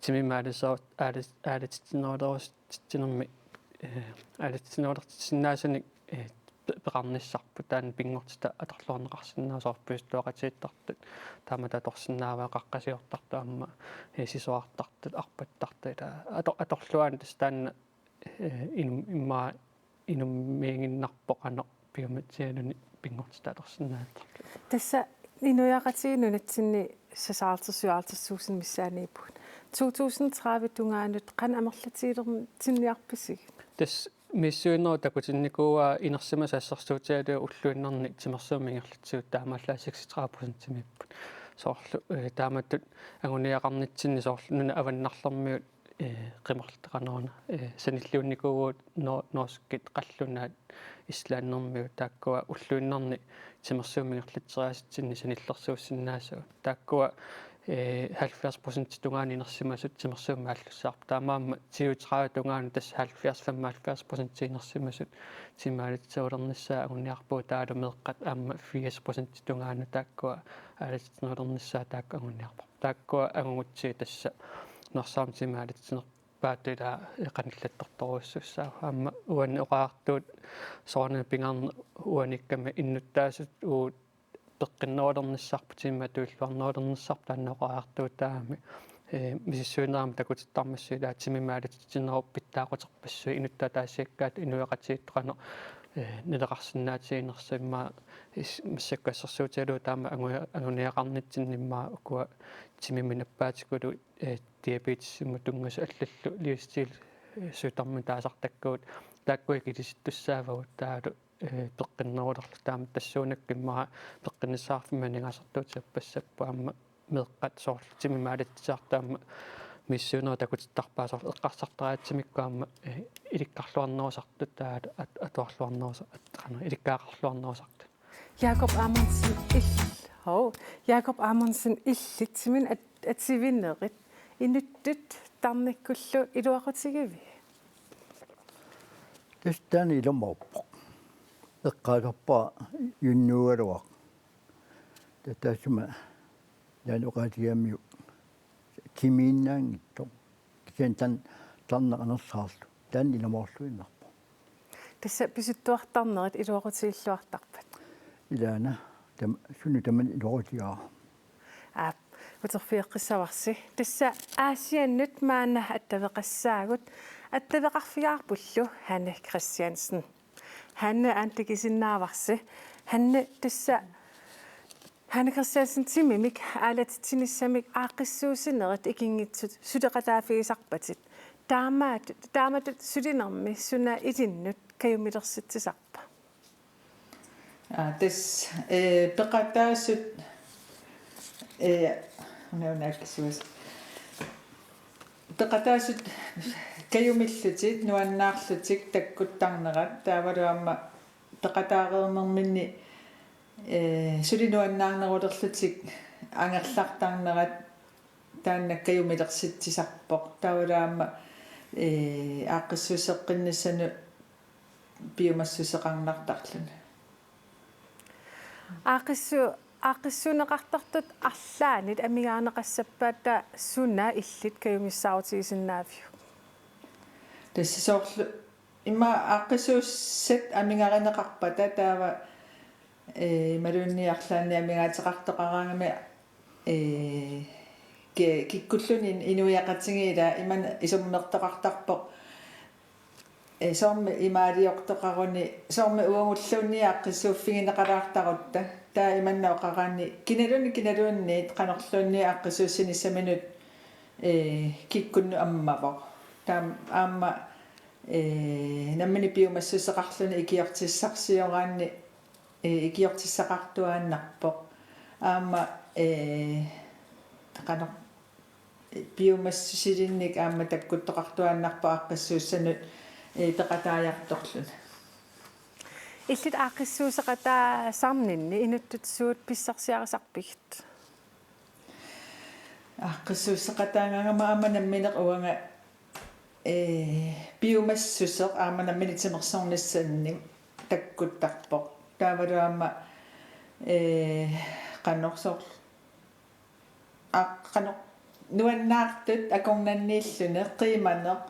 timimaalisuut aalatitsinerulorustittinermi aalatitsinerulortitsinnaasunik peqarnissarpu taan pingortita atorluarneqarsinnaasoorupistuaqatiittartut taamata torsinnaavaa qaqqasiortartu amma sisuartartut arpattartu ila atorluaan tastaanna imma inummiinginnarpoqaneq piumatsianuni pingortita atorsinnaattartu tassa inujaqatiinunatsinni сасаартэрсуаартэрсуусин миссаанииппут 2030 тунгаанут qan амерлатиилерми тинниарписиг тас миссуиннеру такутинникууа инерсимас ассерсуутиалуа уллуиннерни тимерсуумингерлатсуут таамааллаа 63% тимиппут соорлу тааматтут агуниақарнитсинни соорлу нуна аваннарлэрмиут qimorlteqaneruna sanilluunnikуугуут ноорскит qallunaat ислааннэрмиут тааккуа уллуиннерни тимерсуумингерлатсериаситсинни саниллерсууссиннаасуу тааккуа 70% тунгаани инерсимасут тимерсуумааллуссаарпу таамаама 30 тунгаани тас 70-75% инерсимасут тимаалитсуулерниссаа агуниарпуу таалу меэккат аама 80% тунгаани тааккуа аалитсинуулерниссаа таакку агуниарпу тааккуа агунгутсии тасса норсаам тимаалитсинер паатила эқаниллатторторуссуссаа аама уанни оqaartuut соорна пингарна уаниккама иннуттаасут уу пеққиннерулерниссарпу тимматууллуарнерулерниссарпу таанна оqaartuut таами мисиссуинерам такутиттармассуила тимимаалитсинеруп питтаақутерпассуи инуттаа таассиаккаат инуяқатииттоқано нилеқарсинаатиинерсимма массаккассерсуутиалу таама агуниақарнитсиннимаа укуа тимиминаппаатикулу диабетиссиму тунгасу аллаллу лиустил сутарми таасартаккуут тааккуи килиситтуссаавагут таалу пеққиннерулерлу таама тассуунаккиммаа пеққиниссаарфимма нингасартуут саппассаппу аама меэққат соорлу тимимаалитсаартаама миссуунера такутиттарпаасоор эққарсартараатсимиккуамма иликкарлуарнерусартут таалу атуарлуарнерус аттана иликкаақарлуарнерусарту Jakob Amundsen иллитсимин атсивиннерит инуттут тарниккуллу илуақутигиви тастани иломорпо эққалерпаа юннуалуақ татасма януқатиамиу кимииннаангитто кисентан тарнеқанерсаарлу таан иломоорлуиннарпо тасса писуттуартарнерит илуақутигиллуартарпат илаана там суни таман илуақутигаа утерфиэққиссаварси тасса аасианнут маана аттавеқассаагут аттавеқарфиаарпуллу Hanne Christiansen Hanne антикисиннааварси Hanne тасса Hanne Christiansen тимимик аалатитсиниссамик ааққиссуусинерит икингитсут сулеқалаафигисарпатит таамат сулинерми суна илиннут каюмилерситсисарпа тас пеқатаасут нуаннааккисуас пеқатаасут каюмиллутит нуаннаарлутик таккуттарнерат таавалуамма пеқатаареернэрминни сулинуаннаарнерулерлутик ангерлартарнерат таанна каюмилерситсисарпоқ таавалуамма ааққиссусеққиннассану биомассусеқарнартарлуна Aqissuneqartartut arlaanit amigaanaqassappaata suna illit kayumissaautigisinnaavju. Tassisooqlu imma aqissuussat amigaarineqarpata taava maluunniarlaanni amigaateqartoqaraangami kikkulluni inuiaqatigiila iman isummertoqartarpoq soormi imaaliortoqaruni soormi uungulluunni aqqissuuffigineqalaartarutta taa imanna oqaraanni kinaluunniit qanorluunni aqqissuussinissaminut kikkunnu ammavo taam aamma nammini piumassuseqarluni ikiortissarsioraanni ikiortissaqartuaannarpoq aamma qanor piumassusilinnik aamma takkuttoqartuaannarpo aqqissuussanut peqataajartorluna Illit aqissuuseqataa sarninni inuttut suut pissarsiarisarpigit. Aqqissuuseqataangangama aamma nammineq uanga piumassuseq aamma namminitimersornissanni takkuttarpoq taavaluamma qannorsor qanor nuannaartut akornanniillune qiimaneq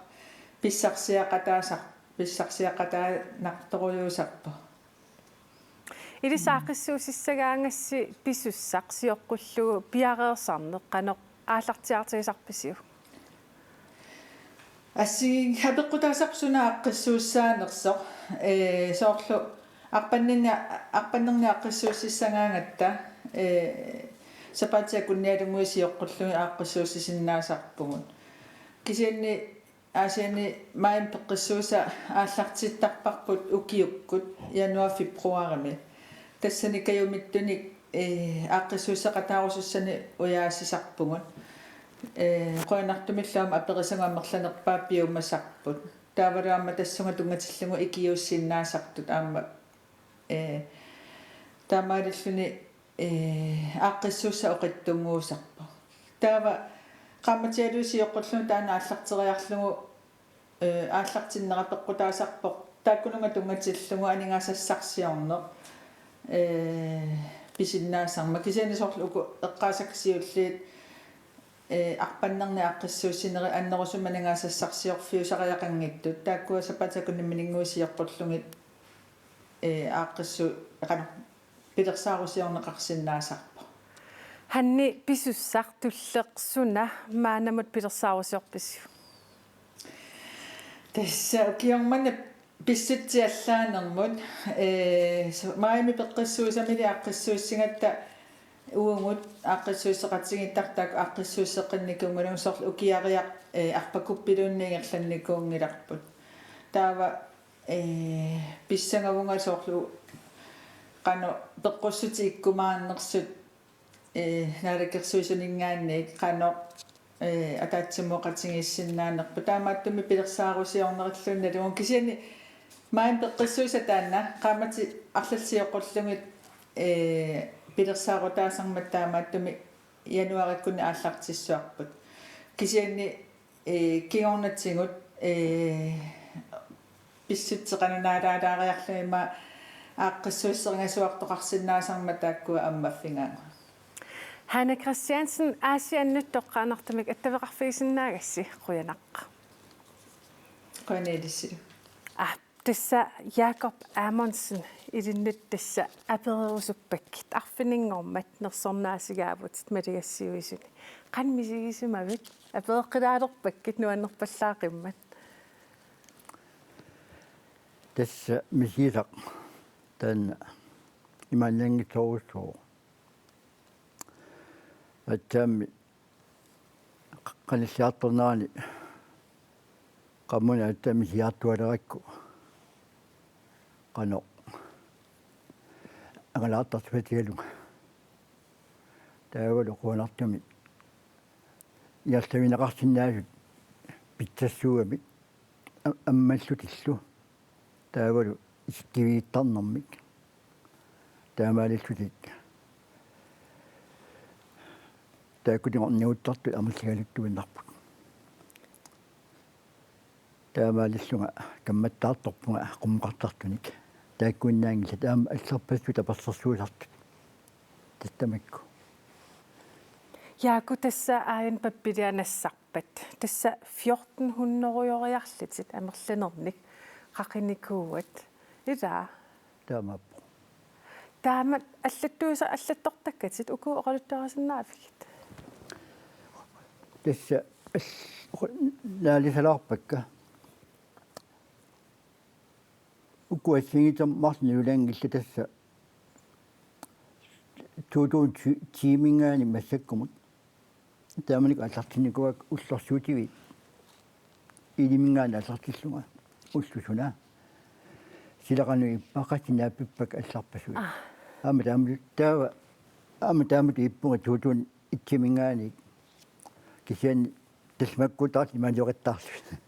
pissarsiaqataanartorujuusarpo Ilisaqissuusissagaangassi pisussaqsiоққуллугу пиареерсарнеқ qanoq ааллартиартигисарписиу. Ассигин хапеққутаасарсуна аққиссууссаанерсоқ соорлу арпаннерни аққиссууссисsangaangатта сапаатиа кунниалунгуисиоққуллуги аққиссууссисиннаасарпугун кисианни аасиани маим пеққиссууса ааллартиттарпарпут укиуккут януар февруарими тассани каюмиттуник аққиссууссақатаарусуссани уяасисарпугун qoinartumillama aperisangaamerlanerpaa piumassarput taavalaamma tassунга тунгатиллугу икиуссиннаасартут аама таамааллуни ааққиссууса оқиттунгуусарпа таава qammatиалуусиоққуллуни таана ааллартериарлугу ааллартиннерапеққутаасарпоқ тааккунунга тунгатиллугу анингаасассарсиорнеқ писиннаасарма кисианисоорлу уку эққаасаксиуллиит арпаннерни аққиссууссинери аннерусуманангаассарсиорфиусариақангиттут тааккуа сапатакуннимминингуусиорпорлугит ааққиссу қана пилерсаарусиорнеқарсиннаасарпо Hanni pisussartulleqsuna maanamut pilersaarusiorpisiu. Tässä kiongmanne pissutiallaanermut maimi peqqissuusamili aqqissuussingatta uungut aqqissuusseqatigittartaak aqqissuusseqinnikungulunsorlu ukiariaq arpakuppiluunniingerlannikungillarput taava pissangavungasorlu qano peqqussuti ikkumaannersut naalakkersuusuningaanniik qano атаатсимуоқатигиссиннаанерпу таамааттуми пилерсааруусиорнериллуунна луун кисиани маим пеққиссууса таанна qaamati арлалсиоққуллугит пилерсаарутаасармат таамааттуми януариккуни ааллартиссуарпут кисиани кигорнатсигут писсутсеқананаалаалаариарлуима ааққиссууссерингасуартоқарсиннаасарма тааккуа аммаффингаама Hanne Christiansen aasiannut toqqaanartamik attavеqarfigisinnaagасsi quyanaqqa. Qanelissilu. Tassa Jakob Amundsen ilinnut tassa apererusuppakit arfiningormat nersornaasigaavut maligassiuisuni. Qanmisigisimavit apereqqilaalerpakkit nuannerpallaaqimmat. Tassa misiisaq tan imaanniangitorussoo атами канисиарторнаани qamuna attami siartualerikku qano angalaartartupatigalunga taavalu quanartumi iartavinaqarsinnaasut pitsassuami ammallutillu taavalu iskkiviittarnermik taamaalillutik taakkutingorniuttartu amulligaluttuinnarput таамаалиллунга камматтаартарпунга qumqartartunik тааккуиннаангила таама аллерпассу таперсерсуусартут Tastamakku. Jaaku tässä ajan pappilianassarpat. Tässä 1400-åriarlitit amerlanernik qaqinikuuat. Ila. Taamappu. Taama allattuusa allattortakkatit uku oqaluttarasinaafigit. Tässä laalisalarpakka. Ukuassingita marniulangilla tässä tuutuun tiimingaani massakkumut. Taamanik allartinikuak ullersuutivi. Ilimingaani allartillunga ullusuna. Silaqanu ippaqatinaappippak allarpasui. Aamataamut ippunga tuutuun ittimingaani kisian tasmakkutaat imaanjoqittarlu.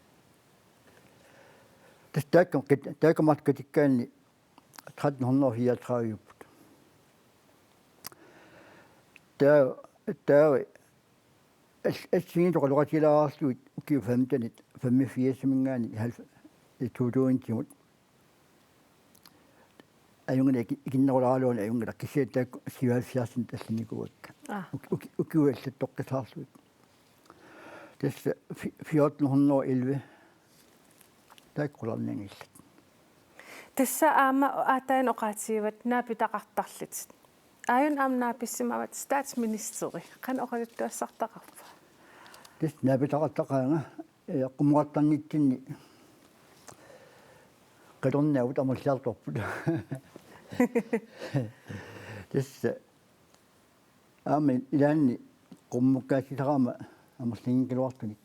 Taakkamatkatikkaanni 1334 Assingin toqaloqatilaarluit ukiu 85 mingaani 2000 ayungana ikinnerulaaluun ayungala kisiattaak 77 tallinikuakka ukiu allattoqqisаарluit tässä 1411 taikkularningillat tässä aama aatain oqaatiivat naapitaqartarlit ayun naappissimavat statsministeri qan oqaluttuassartaqarpa tässä naapitaqartaqaanga qumuqartarnittinni qilornaavut amulliartorput tässä aama ilaanni qummukkaasisaqama amерлingkiluartunik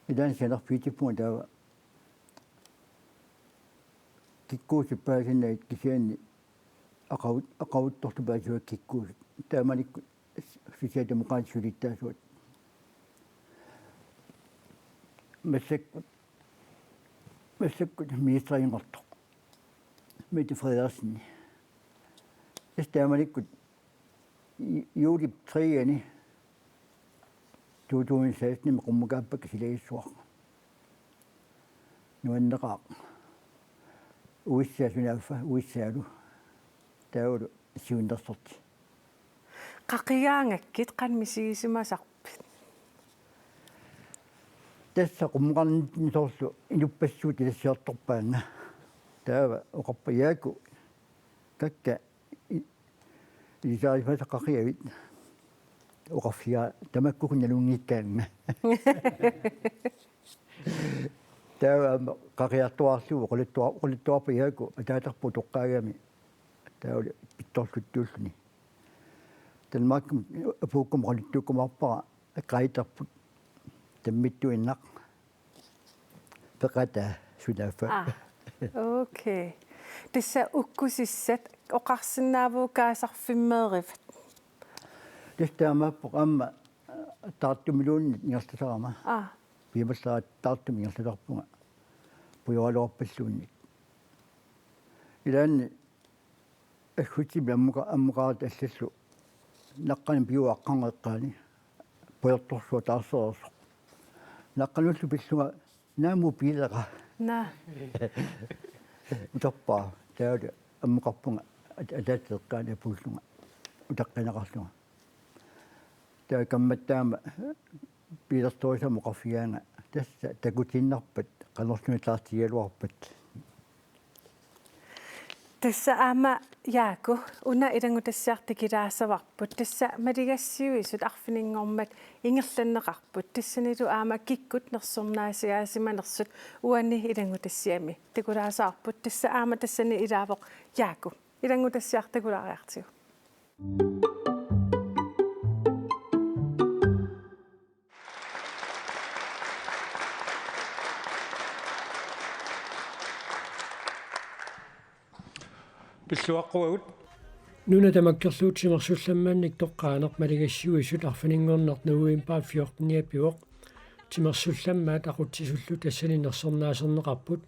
ilan sianerpiitippunga taava kikkuusippaasinnait kisianni aqavuttortupaasuak kikkuusut taamanikku sosiaalidemokraatisulittaasuat massakkut ministeriinqortoq Mette Frederiksen taamanikkut Julip 3 2016 qummukaappak silaissuaq nuanneqaaq uissaasunaaffa uissaalu taulu siunnersorti qaqiyaangakkit qanmisiisimasarpit tässä qummuqarnisorlu inuppassuu tilassiortorpaanga taava oqarpajaaku kakka isaarifasa qaqiavit oqarfiaa tamakkuknalungiikkaanga taava qaqiartuarluu qulittuarpajaaku ataatarpu toqqaagami tauli pittorluttuulluni tanmaakkum apuukkum qulittuukkumarpara qaaitarput tammittuinnaq peqata sunaaffa okay tässä ukkusissat oqarsinnaavuu kaasarfimmeerifat tastaamaappoq amma taartumiluunni ngertasarama piimassaraat taartumi ngertasarpunga pujoraluarpalluunnik ilaanni aggutsimi ammuqarat allallu naqqani piuaqqangeqqaani puyortorsua taarserersoq naqqanullu pillunga naamu piileqa utappaa tauli ammuqarpunga ataatteeqqaani apuullunga utaqqinaqarlunga taa kammattaama piilertorisamo qarfiaanga tassa takutinnarpat qanorlunitaartigaluarpat tässä aama jaaku una irangutassiartikilaasavarput tässä maligassiuisut arfiningormat ingerlanneqarput tassanilu aama kikkut nersornaasiaasimanersut uanni irangutassiami takulaasaarput tässä aama tassani ilaavoq jaaku irangutassiartakulaariartigu пиллуаққуагут нуна тамаккерлуутсимерсулламмаанник тоққаанеқ малигассуисут арфанингорнерт нууимпаа 14-ниаппиоқ тимерсулламмаат aqutsisуллу тассанинерсорнаасернеқарпут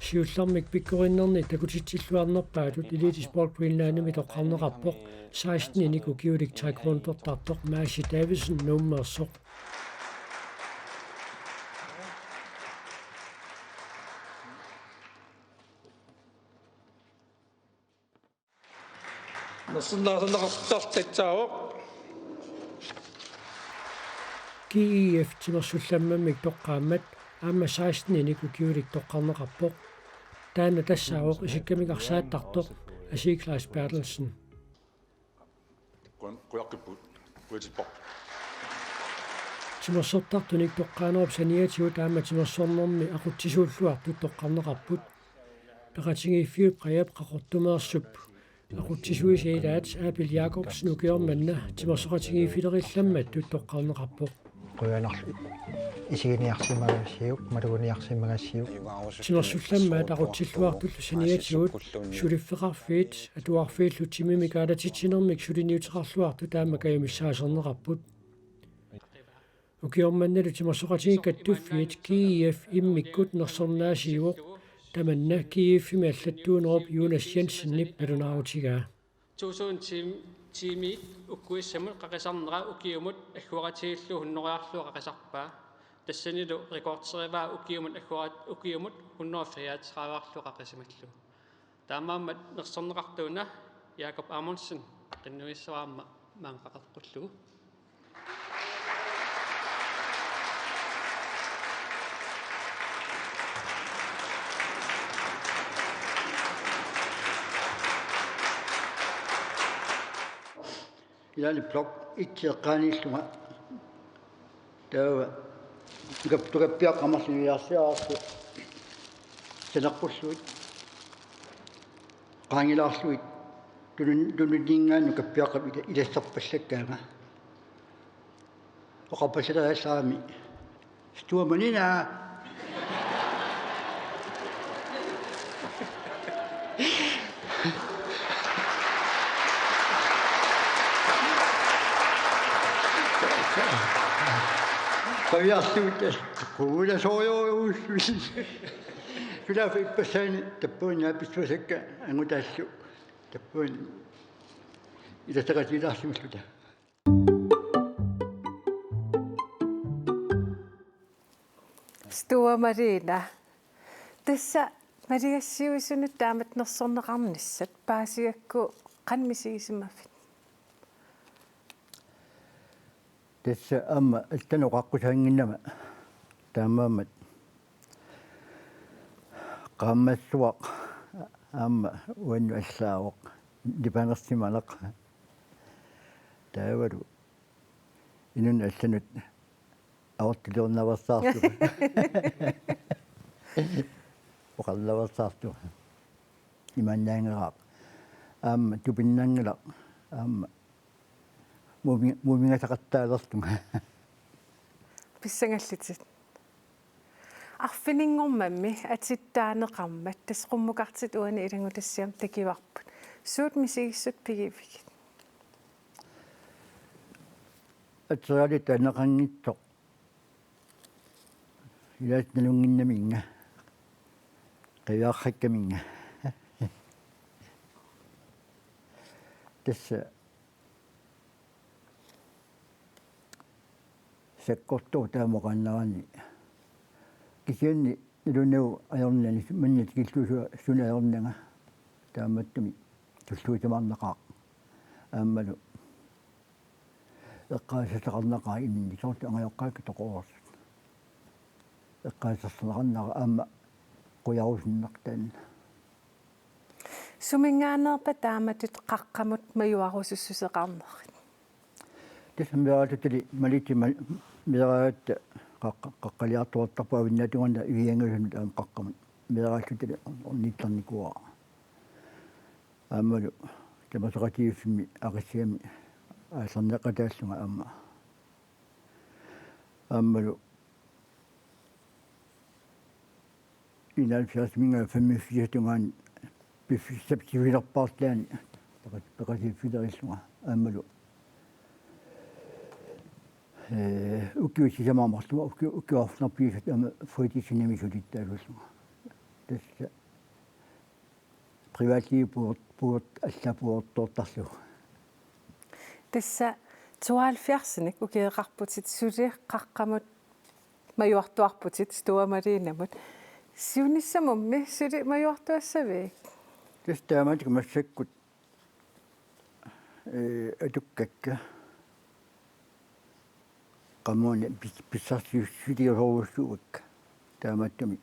сиуллармик пиккориннерни такутитсиллуарнерпаатут илитис спорт Greenlandmi тоққарнеқарпоқ 16-нику киулик треквонтортартоқ Мааши Дависен нууммерсоқ KIF тимерсулламмамик тоққаамат аама 16-ник укиулик тоққарнеқарпоқ таана тассаавоқ исиккамигарсааттартоқ Asiklaas Bertelsen. Тимерсортартуник тоққаанерп саниатиут аама тимерсорнэрми ақутсисууллуартут тоққарнеқарпут пеқатингииффиуп қаяп қақортумеерсуп ақутсисуисаилаат Аапил Якобсен укиорманна тимерсоқатингииффилерилламмат тут тоққарнеқарпоқ qoyanarlu isiginiarsimagassiuk maluguniarsimagassiuk тимерсулламмаат ақутсиллуартуллу саниатиут сулиффеқарфиит атуарфииллу тимимикаалатитсинермик сулиниутеқарлуарту таама каюмиссаасернеқарпут укиорманналу тимерсоқатингиккаттуффиит KIF иммиккут нерсорнаасиуоқ таманна KIF-ми аллаттуунероп Юнас Янсеннип налунаарутигаа тими уккуиссамут қақисарнера укиумут аггуаратигиллу хуннериарлуа қақисарпаа тассанилу рекордсериваа укиумут хуннераффиаат сааваарлу қақисималлу таамааммат нерсорнеқартууна Якоб Амундсен қиннуиссараама маанқақаққуллугу ilaali blok ittiqqaaniillunga taava tukappiaqqamarluiarsiaartu saneqqulluit qaangilaarluit tununningaannu kappiaqqap ilassarpallakkaaga oqappasalaassaami stuamanina Kaviartuut kuula soojuusvis. Kyllä fippasaani tappuun naappisvasakka angutaallu tappuun ilastaqatilaarsimalluta. Stua Marina. Tässä Mariassiuisunut taamat nersorneqarnissat paasiakku qanmisiisimaffit. Tässä amma altanoqaqqusanginnama taammaammat qammassuaq amma uannu allaawoq lipanersimaleq taavalu inun allanut aortilornaversaartu oqallaversaartu imannaangeraaq amma tupinnangelaq amma mumingasaqattaalertunga pissangallitit arfiningormammi atittaaneqarmat tasqummukartit uani ilangutassiam takivarput suut misigissut pigivik atseraali taneqangitsoq ilaat nalunginnaminga qiyaarrakkaminga tässä sekkortuu taamoqannarani kisianni ilunau ajornani manni tikilluusua suna ajornanga taamattumi tulluutamarnaqaaq aammalu eqqaasasaqarnaqaa inni sortu angajoqqaakka toqoorsit eqqaasasaqarnaqa aamma quyarusinnartaanna sumingaanerpa taamatut qaqqamut majuarusussuseqarnerit Tismiraatutili maliti miraat qaqqaliartuartarpa avinnatuanna iviangusunut aam qaqqamat miraatutili onnittarnikua aammalu tamasaqatiuffimi aqissiami aaserneqataalluga aammalu inalfiasminga 85 tungaan pifissapsivilerpaartlaani peqasiiffilerilluga aammalu ukiusisamaamarlua ukiuarfnarpiisat ama fritidsnimisulittaalullunga tassa privatlipuut allapuortortarlu tassa 72-nik ukiiqarputit suliqqaqqamut majuartuarputit stuamaliinamut siunissamummi suli majuartuassavik tastaamatik massakkut adukkakka qammuuni pissarsiussutiusoruussuukka taamattumi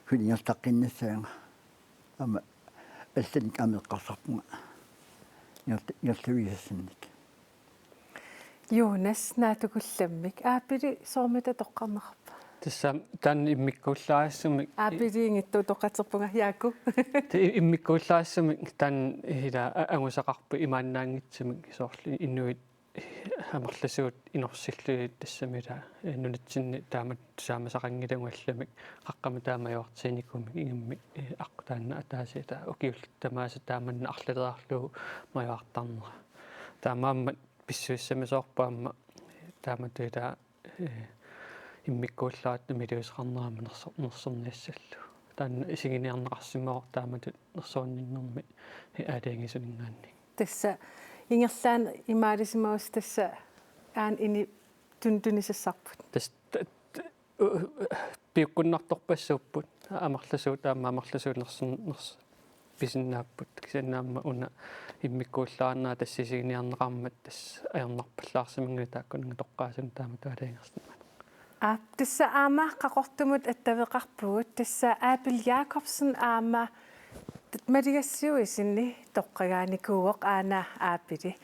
sulingertaqqinnassaaga ama алланик амеққарсарпунга нерлуисассанник Jonas naatukullamik aapili soormita toqqarnerpa тасса таан иммиккууллаассумик aapiliingittu toqqaterpunga yaakku иммиккууллаассумик таан хила агусақарпу имааннаангитсимик соорлу иннуит амерласуут инорсиллуит тассамила нунатсинни таамат саамасақангилагуалламик қаққама таамаёортиникумик ингаммик аққутаанна атаасита укиулл тамааса тааманна арлалеарлугу маёартарнера таамааммат писсуиссамисоорпаама тааматуила иммиккууллаат милуисеқарнерама нерсерниассаллу таанна исигиниарнеқарсимаор тааматут нерсуунниннэрми аалиангисунингаанни тасса ингерлаан имаалисимаус тасса аан ини тунтунисассарпут тас пиуккуннарторпассууппут амерласуу таама амерласуу нерс писиннааппут кисаннаама уна иммиккууллаарнаа тассисигиниарнеқармат тас аернарпаллаарсимингли тааккуннга тоққаасун таама таалаангерсна тасса аама қақортумут аттавеқарпугут тасса Апил Якобсен аама малигассуисинни тоққагааникууоқ аана аапили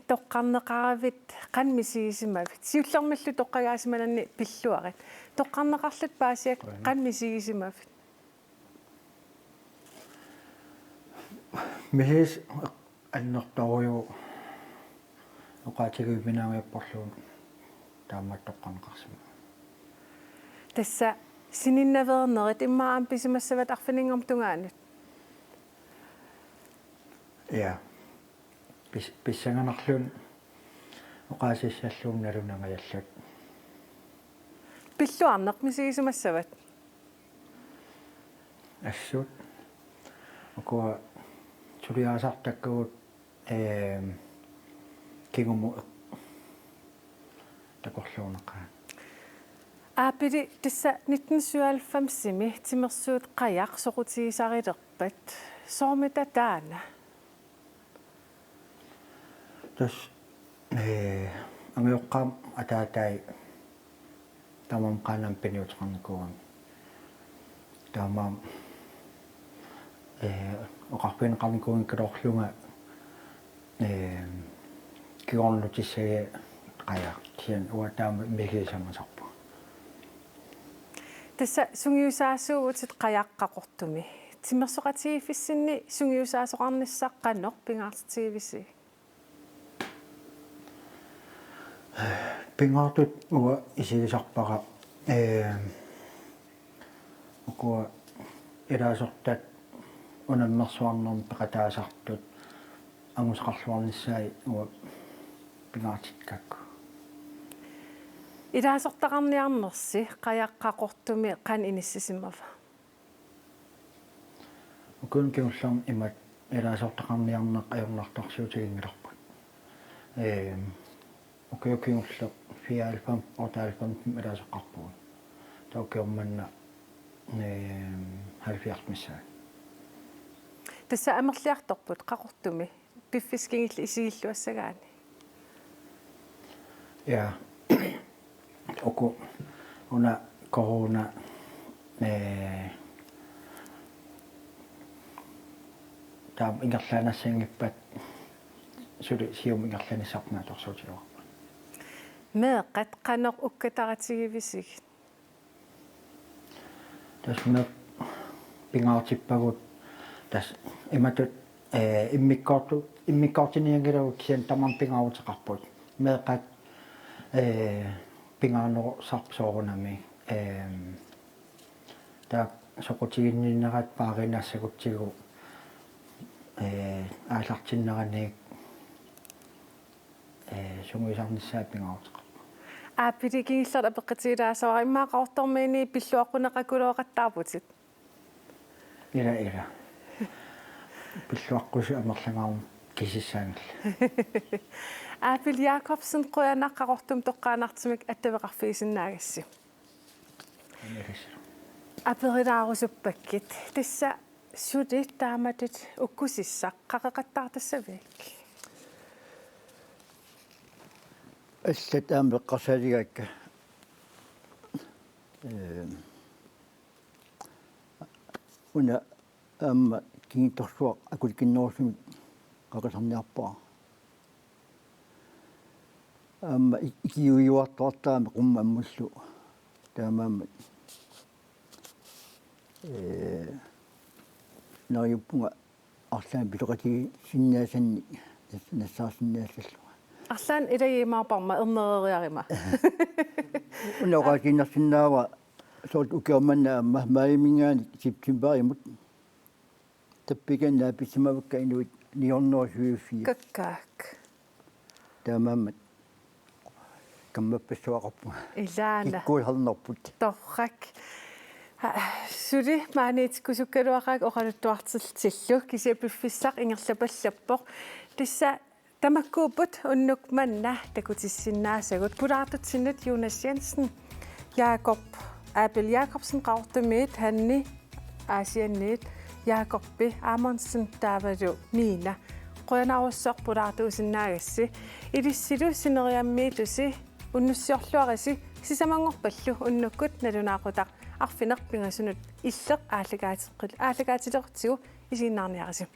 тоққарнеқаравит қанмисигисимавит сиуллермаллу тоққагаасимананни пиллуарит тоққарнеқарлут паасиак қанмисигисимавит мисис аннерторуйу оqaатигуипинаавиаппорлуун таамат тоққарнеқарсима тасса сининнавернерит иммаам писимассават арфинингорм тунгаанут я писсанганарлуун оqaасиссаллуун налунагаяллут пиллуарнеқ мисигисимассават ассут окуа тулиаасартаккуут кигуму такорлуунеқаа аапили тасса 1997-ми тимерсуут қаяқ соқутигисарилерпат соормита таана тас амиоққам атаатай тамам қанам пениутеқарникуам тамам оқарпинеқарникуун калоорлунга киорнутиссаге қаяқ тиан уатаама мегисамасарпу тасса сунгиусаассуугутит қаяққақортуми тимерсоқатигиффиссинни сунгиусаасоқарниссаққаннор пингаартитигивиси пингаартут уа исигисарпара окуа илаасортат унаммерсуарнерм пеқатаасартут ангусақарлуарниссаи уа пингаартиккакку илаасортақарниарнерси қаяққақортуми қан иниссисимава укун киуллам имат илаасортақарниарнеқ ajornartorsuutigiнгиларпут океокиуллер 94 отаалпам илаасоққарпугут таукиорманна 70 миссаа тасса амерлиарторпут қақортуми пиффискигилли исигиллуассагаани я оку уна корона таам ингерлаанассангиппат сули сиум ингерланисарнааторсуутиуа меэққат қанеқ уккатаратигивисиг тасме пингаартиппагут тас иматут иммиккортиниангилаву кисиан тамам пингаавутеқарпут меэққат пингаанеро сарпсоорунами та соқутигиннинерат пааринассагутсигу аалартиннераник сунгуисарниссаа пингаавутеқарпут аапили кигиллерт апеққатигилаасава иммаақартормини пиллуаққунеқакулооқаттаарпутит ила пиллуаққуси амерлангаарум кисиссаангил Апил Якобсен қуянаққартум тоққаанартимик аттавеқарфигисиннаагасси аперилаарусуппаккит тасса Sudi taamatit ukkusissa qaqaqattaartassavik. Assat aambeqqarsaaligakka una amma kiintorsuaq akulikinnoorsimik qaqasarniarpaa amma ikiuiuartortaami qumma ammullu taamaammat naajuppunga arlaan piloqatigi sinnaasanni nassaasinnaassallu Arlaan ilayimaarparma ernereriarima. Unoqaasinnarsinnaava soort ukiormanna amma maayimingaani siptimbarimut tappikanna pissimavakka inuit niornoorsuuffia kakkaak taamaammat kammappassuaqarpu ilaana ikkuuhalnerput torrak Sudi maaniitskusukkaluaqaak oqaluttuartillu kisiapiffissaq ingerlapallappoq tissa tamakkuupput unnuk manna takutissinnaassagut pulaartutsinut Jonas Jensen Jakob Abel Jakobsen qaortumiit hanni Asianniit Jakobbi Amundsen taavalu Nina qoyanarussoq pulaartuusinnaagassi ilissilu sineriammiitusi unnussiorluarisi sisamangorpallu unnukkut nalunaaqutaq arfinerpingasunut illeq aallagaatileqtigu isiinnaarniarisi